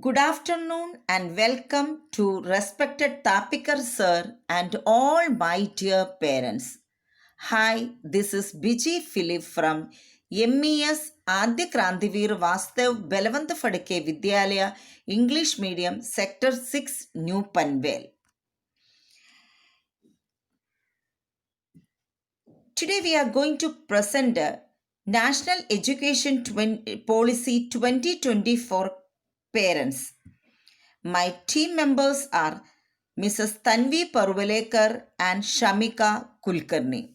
Good afternoon and welcome to respected Tapikar sir and all my dear parents. Hi, this is Biji Philip from MES Adya Krantivir Vastev Belavant Fadake Vidyalaya English Medium Sector 6 New Panvel. Today we are going to present National Education Policy 2024 Parents. My team members are Mrs. Tanvi Paruvalekar and Shamika Kulkarni.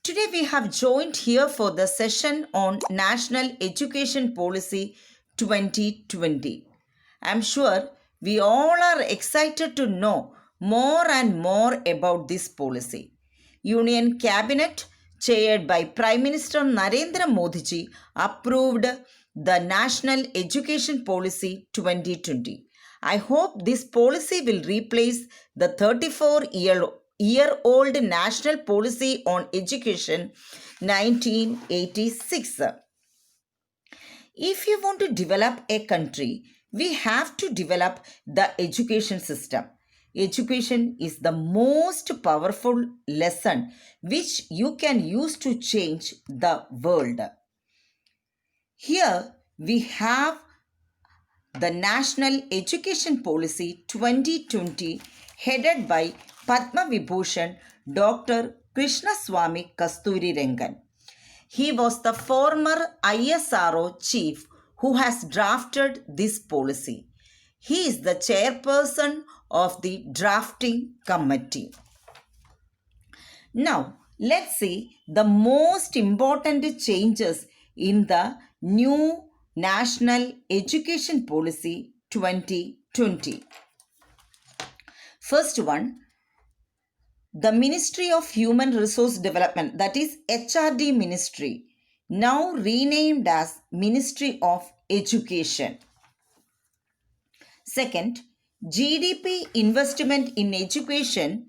Today we have joined here for the session on National Education Policy 2020. I'm sure we all are excited to know more and more about this policy. Union Cabinet, chaired by Prime Minister Narendra Modi ji, approved the National Education Policy 2020. I hope this policy will replace the 34-year-old National Policy on Education 1986. If you want to develop a country, we have to develop the education system. Education is the most powerful lesson which you can use to change the world. Here we have the National Education Policy 2020 headed by Padma Vibhushan Dr. Krishnaswamy Kasturi Rengan. He was the former ISRO chief who has drafted this policy. He is the chairperson of the drafting committee. Now, let's see the most important changes in the new National Education Policy 2020. First one, the Ministry of Human Resource Development, that is HRD Ministry, now renamed as Ministry of Education. Second, GDP investment in education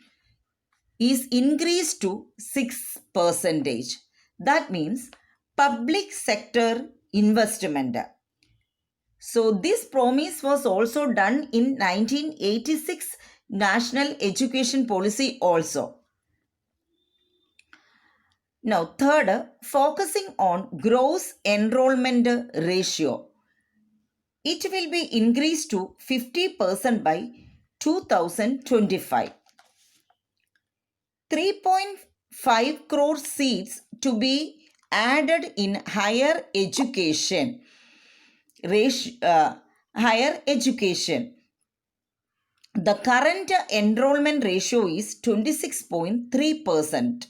is increased to 6%. That means public sector investment. So this promise was also done in 1986 National Education Policy also. Now third, focusing on gross enrollment ratio. It will be increased to 50% by 2025. 3.5 crore seats to be added in higher education. Higher education. The current enrollment ratio is 26.3%.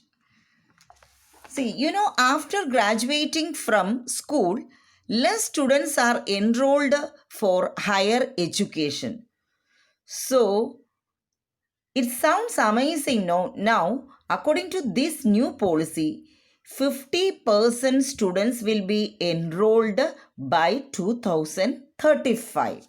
See, after graduating from school, less students are enrolled for higher education. So, it sounds amazing now, according to this new policy, 50% students will be enrolled by 2035.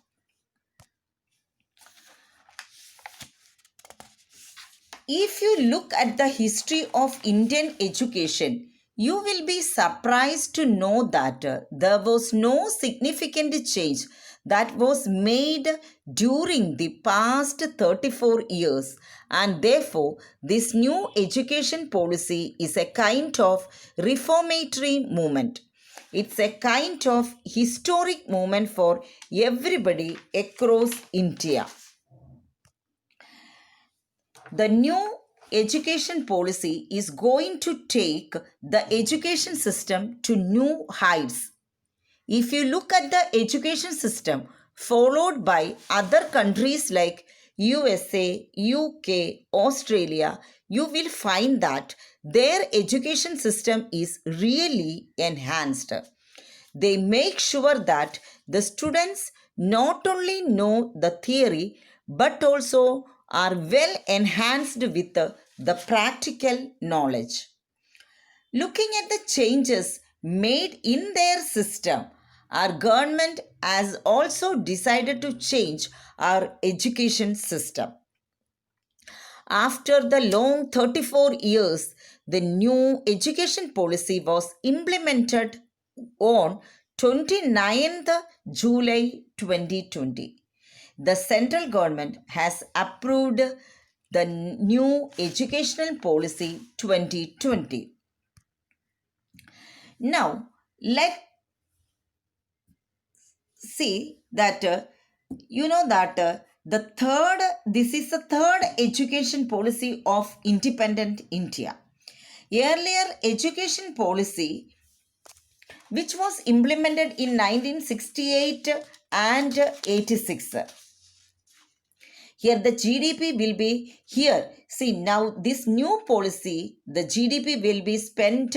If you look at the history of Indian education, you will be surprised to know that there was no significant change that was made during the past 34 years, and therefore this new education policy is a kind of reformatory movement. It's a kind of historic moment for everybody across India. The new education policy is going to take the education system to new heights. If you look at the education system followed by other countries like USA, UK, Australia, you will find that their education system is really enhanced. They make sure that the students not only know the theory but also are well enhanced with the practical knowledge. Looking at the changes made in their system, our government has also decided to change our education system. After the long 34 years, the new education policy was implemented on 29th July 2020. The central government has approved the new educational policy 2020. Now, let's see that this is the third education policy of independent India. Earlier education policy, which was implemented in 1968 and 86. Here the GDP will be here. See, now this new policy, the GDP will be spent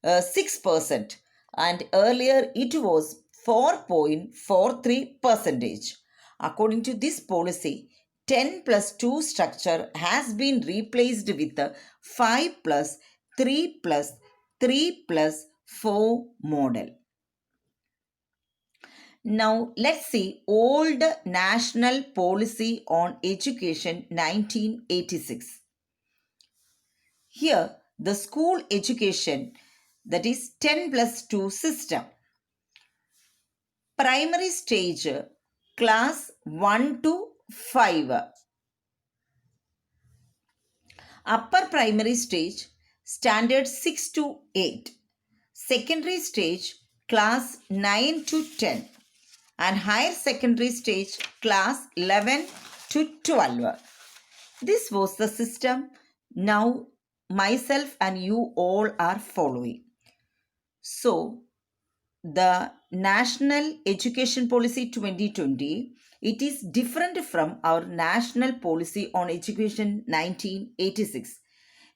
6%, and earlier it was 4.43%. According to this policy, 10 plus 2 structure has been replaced with the 5 plus 3 plus 3 plus 4 model. Now let's see old national policy on education 1986. Here the school education, that is 10 plus 2 system. Primary stage class 1 to 5. Upper primary stage standard 6 to 8. Secondary stage class 9 to 10. And higher secondary stage class 11 to 12. This was the system now myself and you all are following. So, the National Education Policy 2020, it is different from our National Policy on Education 1986.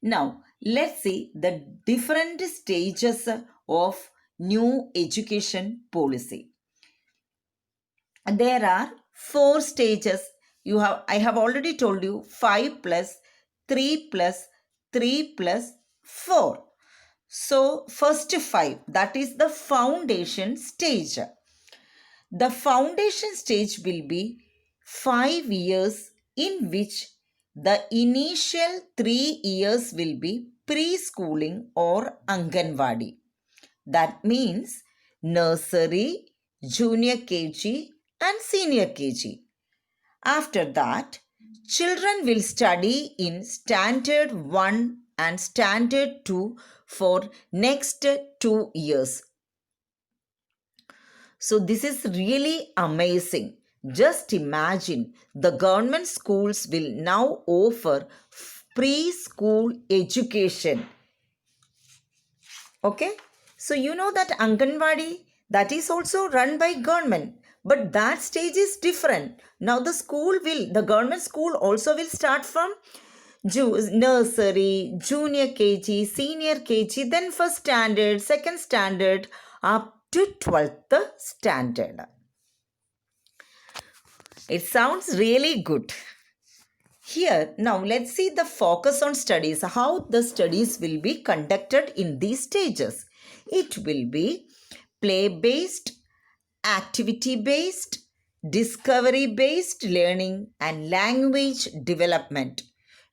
Now, let's see the different stages of new education policy. And there are 4 stages. I have already told you 5 plus 3 plus 3 plus 4. So first 5, that is the foundation stage. The foundation stage will be 5 years in which the initial 3 years will be preschooling or Anganwadi. That means nursery, junior KG and senior KG. After that, children will study in standard 1 and standard 2 for next 2 years. So this is really amazing. Just imagine the government schools will now offer preschool education. Okay? So you know that Anganwadi, that is also run by government. But that stage is different. Now the government school also will start from nursery, junior KG, senior KG, then first standard, second standard, up to 12th standard. It sounds really good. Here, now let's see the focus on studies, how the studies will be conducted in these stages. It will be play-based, activity-based, discovery-based learning and language development,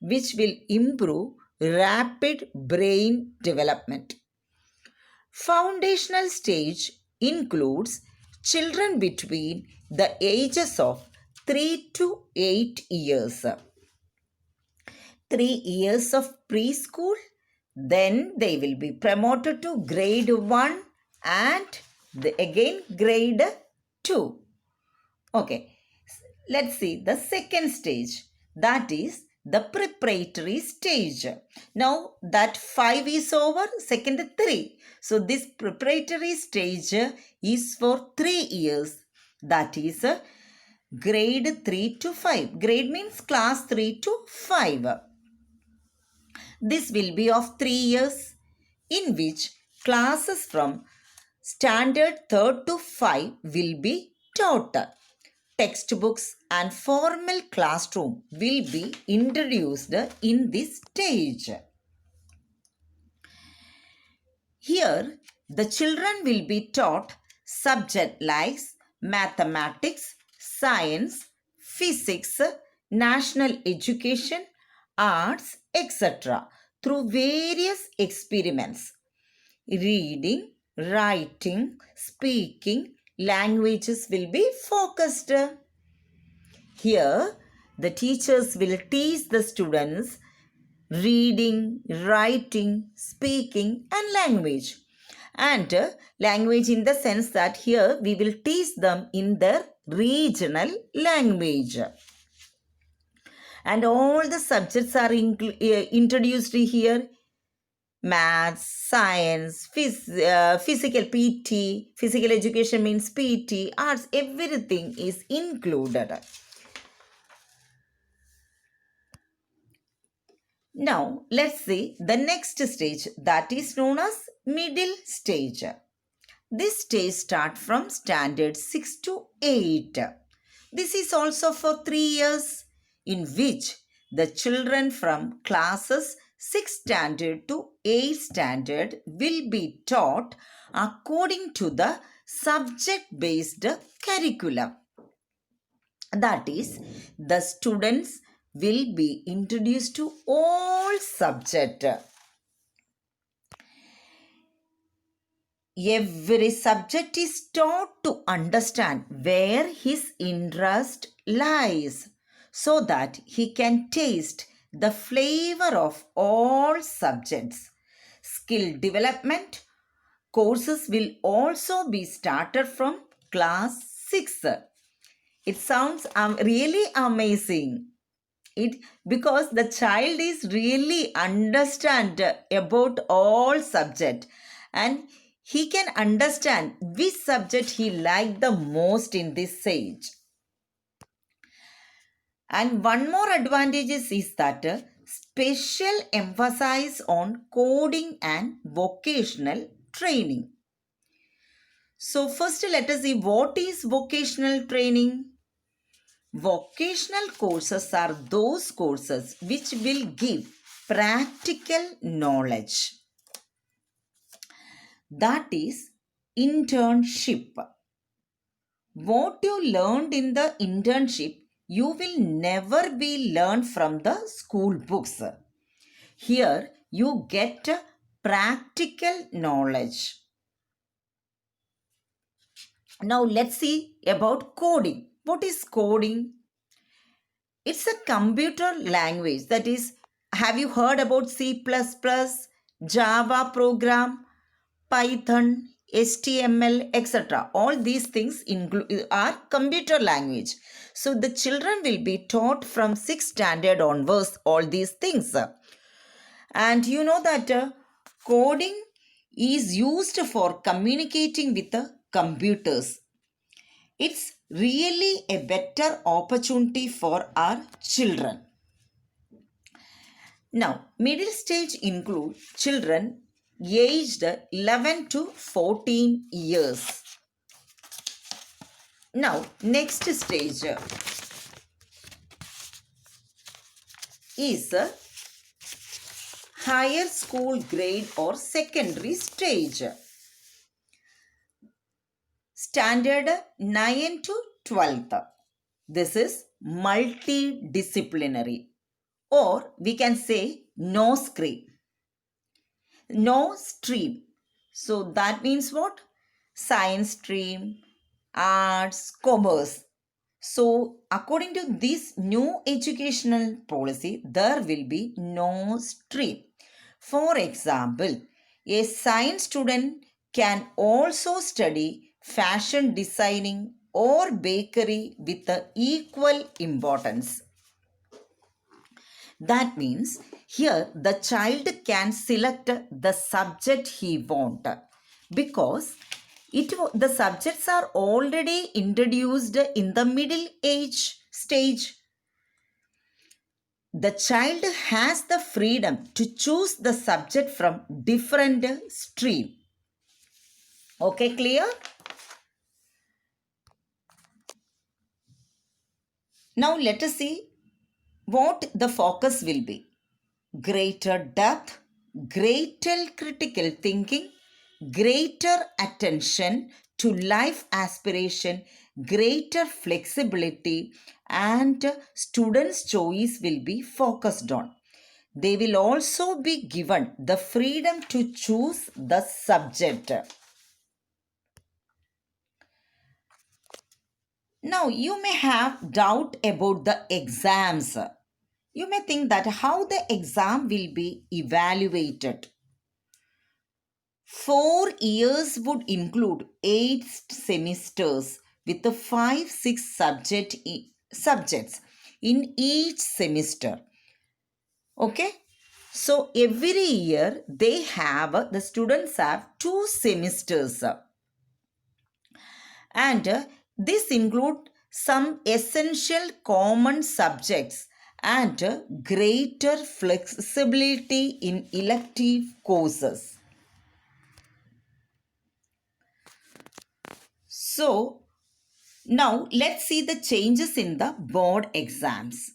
which will improve rapid brain development. Foundational stage includes children between the ages of 3 to 8 years. 3 years of preschool, then they will be promoted to grade 1 and again grade 2. Okay, let's see the second stage, that is the preparatory stage. Now that 5 is over, second 3. So this preparatory stage is for 3 years, that is grade 3 to 5. Grade means class 3 to 5. This will be of 3 years in which classes from standard 3rd to 5 will be taught. Textbooks and formal classroom will be introduced in this stage. Here, the children will be taught subjects like mathematics, science, physics, national education, arts, etc. through various experiments. Reading, writing, speaking, languages will be focused. Here, the teachers will teach the students reading, writing, speaking, and language. And language in the sense that here we will teach them in their regional language. And all the subjects are introduced here. Maths, science, physical PT, physical education means PT, arts, everything is included. Now, let's see the next stage, that is known as middle stage. This stage starts from standard 6 to 8. This is also for 3 years, in which the children from classes 6 standard to 8 standard will be taught according to the subject-based curriculum. That is, the students will be introduced to all subjects. Every subject is taught to understand where his interest lies so that he can taste the flavor of all subjects. Skill development courses will also be started from class 6. It sounds really amazing. Because the child is really understand about all subject, and he can understand which subject he liked the most in this stage. And one more advantage is that special emphasis on coding and vocational training. So first let us see what is vocational training. Vocational courses are those courses which will give practical knowledge. That is internship. What you learned in the internship, you will never be learned from the school books. Here you get practical knowledge. Now let's see about coding. What is coding? It's a computer language. That is, have you heard about C++, Java program, Python, HTML, etc. All these things are computer language. So the children will be taught from 6th standard onwards all these things. And you know that coding is used for communicating with the computers. It's really a better opportunity for our children. Now, middle stage include children aged 11 to 14 years. Now, next stage is higher school grade or secondary stage. Standard 9 to 12th. This is multidisciplinary, or we can say no stream. No stream. So that means what? Science stream, arts, commerce. So according to this new educational policy, there will be no stream. For example, a science student can also study fashion designing or bakery with equal importance. That means here the child can select the subject he wants because the subjects are already introduced in the middle age stage. The child has the freedom to choose the subject from different stream. Okay, clear? Now let us see what the focus will be. Greater depth, greater critical thinking, greater attention to life aspiration, greater flexibility, and students' choice will be focused on. They will also be given the freedom to choose the subject. Now, you may have doubt about the exams. You may think that how the exam will be evaluated. 4 years would include 8 semesters with the 5-6 subjects in each semester. Okay, so every year the students have 2 semesters, and this include some essential common subjects and greater flexibility in elective courses. So now let's see the changes in the board exams.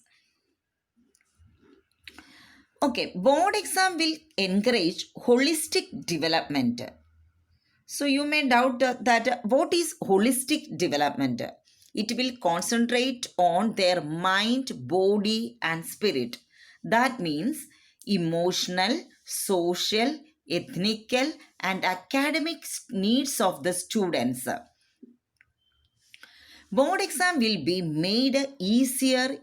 Okay, board exam will encourage holistic development. So you may doubt that what is holistic development? It will concentrate on their mind, body and spirit. That means emotional, social, ethnical and academic needs of the students. Board exam will be made easier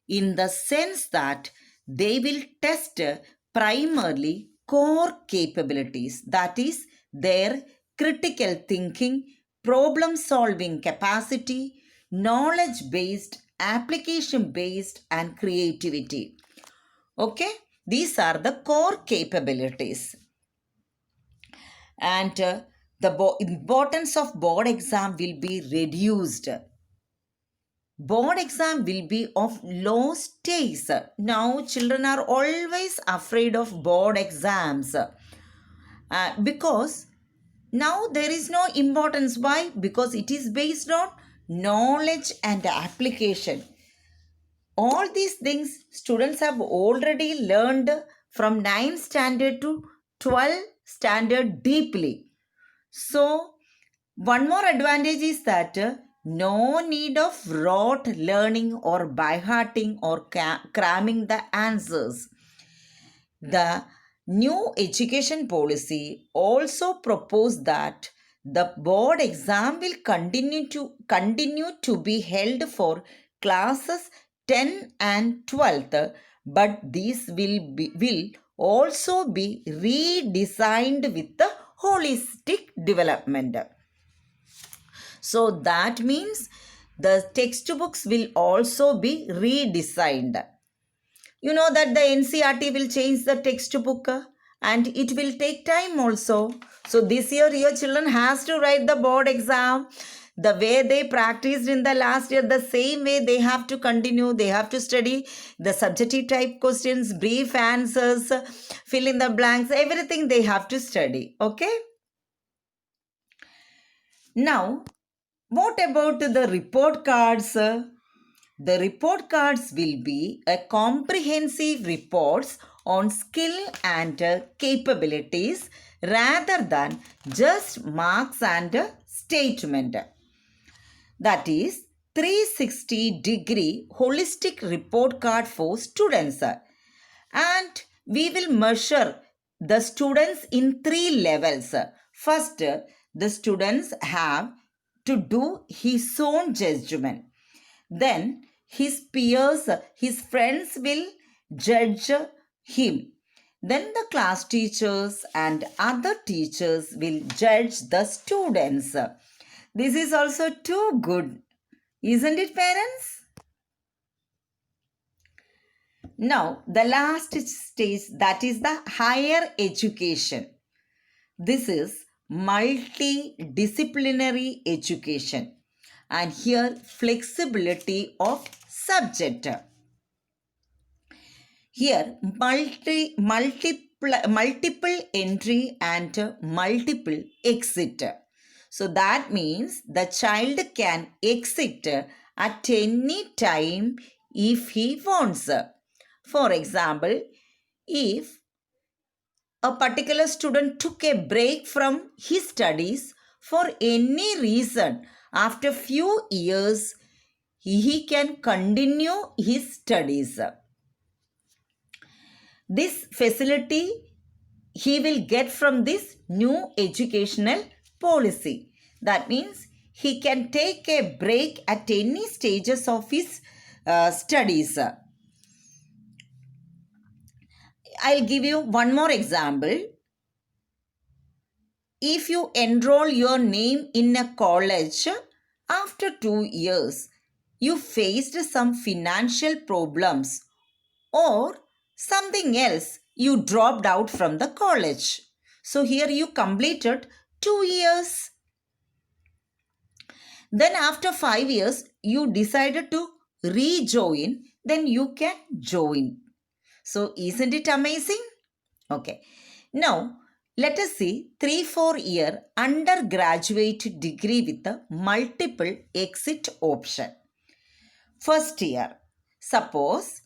in the sense that they will test primarily core capabilities, that is, their critical thinking, problem solving capacity, knowledge based, application based, and creativity. Okay, these are the core capabilities. And the importance of board exam will be reduced. Board exam will be of low stakes. Now children are always afraid of board exams because now there is no importance. Why? Because it is based on knowledge and application. All these things students have already learned from 9th standard to 12th standard deeply. So one more advantage is that no need of rote learning or by hearting or cramming the answers. The new education policy also proposed that the board exam will continue to be held for classes 10 and 12th, but these will also be redesigned with the holistic development. So that means the textbooks will also be redesigned. You know that the NCERT will change the textbook and it will take time also. So this year your children has to write the board exam. The way they practiced in the last year, the same way they have to continue. They have to study the subjective type questions, brief answers, fill in the blanks, everything they have to study. Okay. Now, what about the report cards? The report cards will be a comprehensive reports on skill and capabilities rather than just marks and statement. That is 360-degree holistic report card for students. And we will measure the students in 3 levels. First, the students have to do his own judgment. Then his peers, his friends will judge him. Then the class teachers and other teachers will judge the students. This is also too good, isn't it, parents? Now, the last stage, that is the higher education. This is multidisciplinary education. And here, flexibility of subject. Here, multiple entry and multiple exit. So that means the child can exit at any time if he wants. For example, if a particular student took a break from his studies for any reason, after few years, he can continue his studies. This facility he will get from this new educational policy. That means he can take a break at any stages of his studies. I'll give you one more example. If you enroll your name in a college, after 2 years, you faced some financial problems or something else, you dropped out from the college. So here you completed 2 years. Then after 5 years, you decided to rejoin, then you can join. So isn't it amazing? Okay. Now, let us see 3-4 year undergraduate degree with a multiple exit option. First year, suppose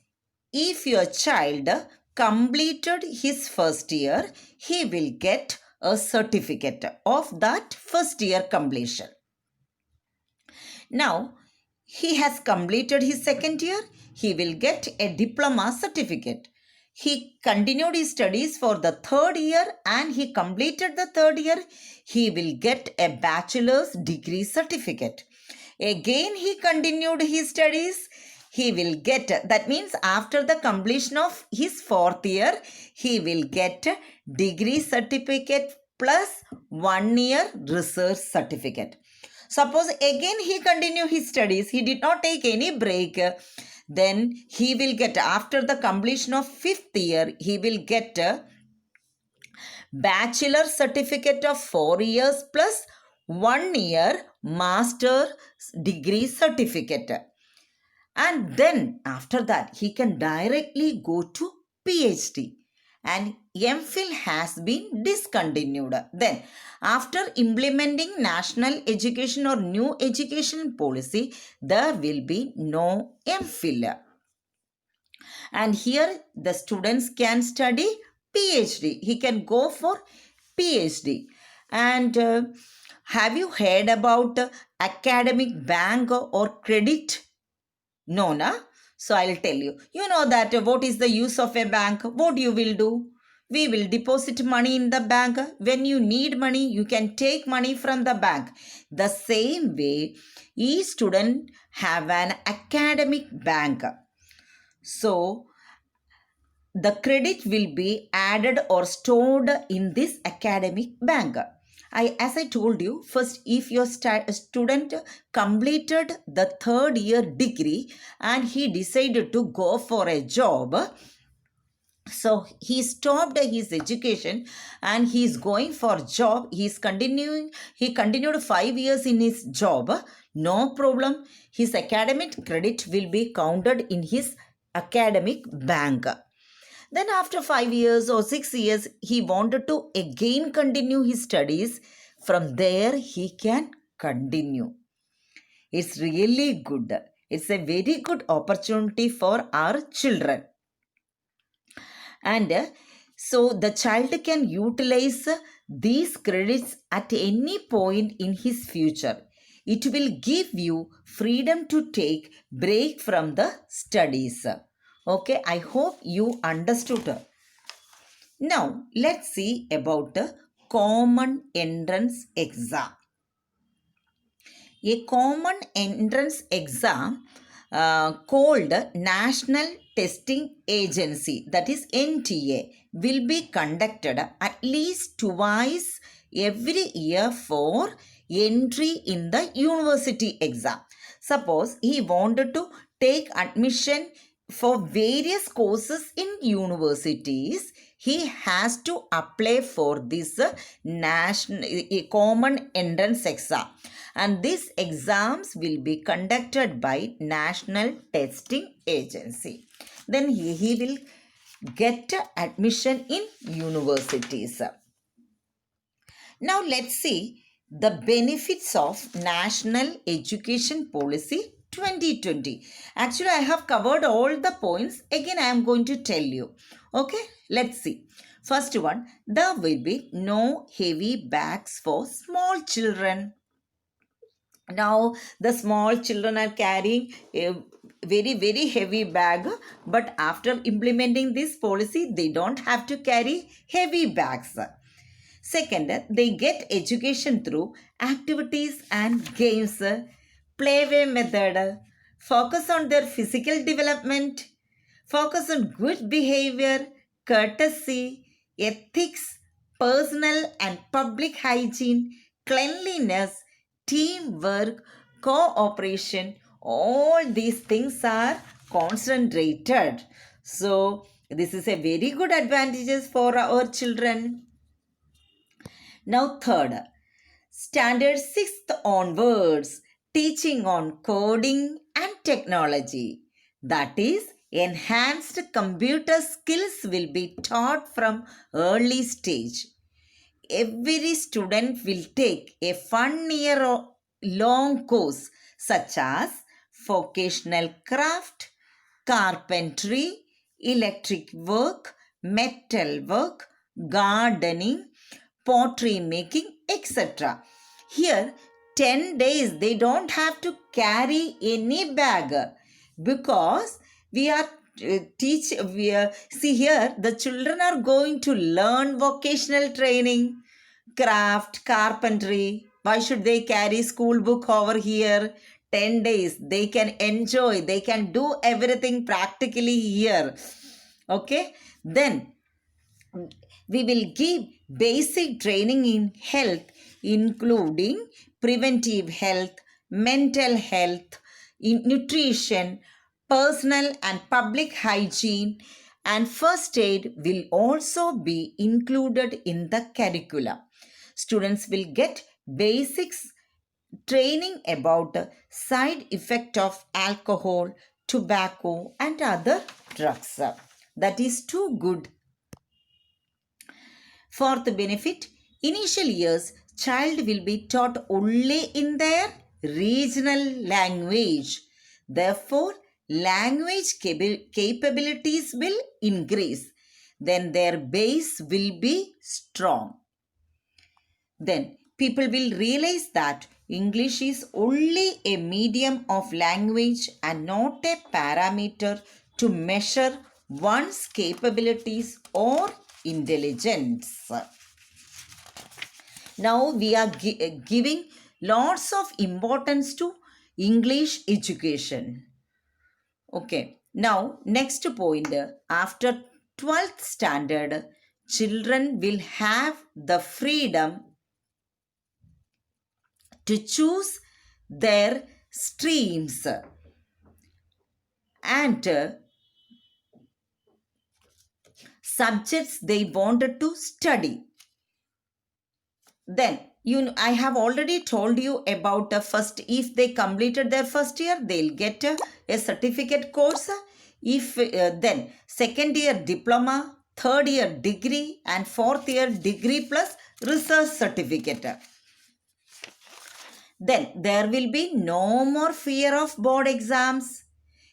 if your child completed his first year, he will get a certificate of that first year completion. Now, he has completed his second year, he will get a diploma certificate. He continued his studies for the third year and he completed the third year, he will get a bachelor's degree certificate. Again, he continued his studies, he will get, that means after the completion of his fourth year, he will get degree certificate plus 1 year research certificate. Suppose again he continue his studies, he did not take any break, then he will get, after the completion of fifth year, he will get a bachelor certificate of 4 years plus 1 year master degree certificate. And then after that, he can directly go to PhD. And MPhil has been discontinued. Then, after implementing national education or new education policy, there will be no MPhil. And here the students can study PhD. He can go for PhD. And have you heard about academic bank or credit? No, na? So I'll tell you. You know that what is the use of a bank? What you will do? We will deposit money in the bank. When you need money, you can take money from the bank. The same way, each student have an academic bank. So the credit will be added or stored in this academic bank. As I told you, first, if your student completed the third year degree and he decided to go for a job, so he stopped his education and he is going for job. He continued 5 years in his job. No problem. His academic credit will be counted in his academic bank. Then after 5 years or 6 years, he wanted to again continue his studies. From there, he can continue. It's really good. It's a very good opportunity for our children. And so the child can utilize these credits at any point in his future. It will give you freedom to take break from the studies. Okay, I hope you understood. Now, let's see about the common entrance exam. A common entrance exam called National Testing Agency, that is NTA, will be conducted at least twice every year for entry in the university exam. Suppose he wanted to take admission for various courses in universities, he has to apply for this national common entrance exam, and these exams will be conducted by National Testing Agency. Then he will get admission in universities. Now let's see the benefits of National Education Policy 2020. Actually, I have covered all the points. Again, I am going to tell you. Okay, let's see. First one, there will be no heavy bags for small children. Now, the small children are carrying a very heavy bag, but after implementing this policy, they don't have to carry heavy bags. Second, they get education through activities and games, playway method, focus on their physical development, focus on good behavior, courtesy, ethics, personal and public hygiene, cleanliness, teamwork, cooperation. All these things are concentrated. So, this is a very good advantages for our children. Now, third, standard 6th onwards, teaching on coding and technology. That is, enhanced computer skills will be taught from early stage. Every student will take a 1 year long course such as vocational craft, carpentry, electric work, metal work, gardening, pottery making, etc. Here, 10 days they don't have to carry any bag because we are see here the children are going to learn vocational training, craft, carpentry. Why should they carry school book over here? 10 days they can enjoy, they can do everything practically here. Okay, then we will give basic training in health, including preventive health, mental health, nutrition, personal and public hygiene, and first aid will also be included in the curriculum. Students will get basics training about the side effect of alcohol, tobacco, and other drugs. That is too good. For the benefit, initial years, child will be taught only in their regional language. Therefore, language capabilities will increase. Then their base will be strong. Then people will realize that English is only a medium of language and not a parameter to measure one's capabilities or intelligence. Now we are giving lots of importance to English education. Okay, now next point, after 12th standard, children will have the freedom to choose their streams and subjects they wanted to study. Then I have already told you about the first, if they completed their first year, they'll get a certificate course. If then second year diploma, third year degree, and fourth year degree plus research certificate. Then there will be no more fear of board exams.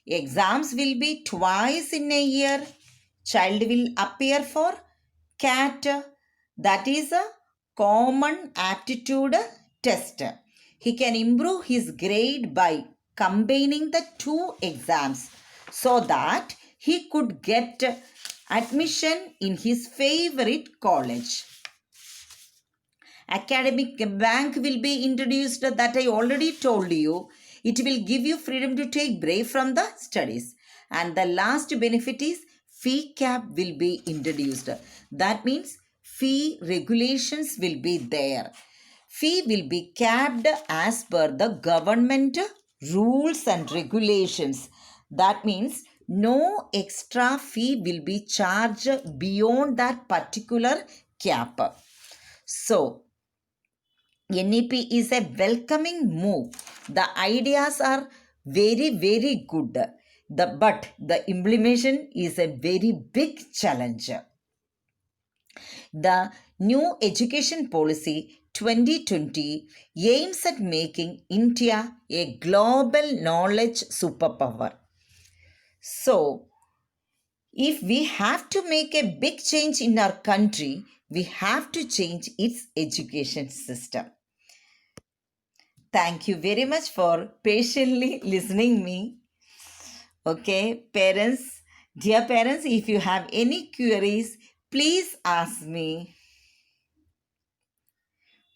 Exams will be twice in a year. Child will appear for CAT, that is a common aptitude test. He can improve his grade by combining the two exams so that he could get admission in his favorite college. Academic bank will be introduced, that I already told you. It will give you freedom to take break from the studies. And the last benefit is fee cap will be introduced. That means fee regulations will be there. Fee will be capped as per the government rules and regulations. That means no extra fee will be charged beyond that particular cap. So, NEP is a welcoming move. The ideas are very, very good. But the implementation is a very big challenge. The new education policy 2020 aims at making India a global knowledge superpower. So, if we have to make a big change in our country, we have to change its education system. Thank you very much for patiently listening me. Okay, parents, dear parents, if you have any queries, please ask me.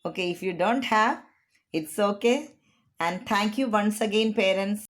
Okay, if you don't have, it's okay. And thank you once again, parents.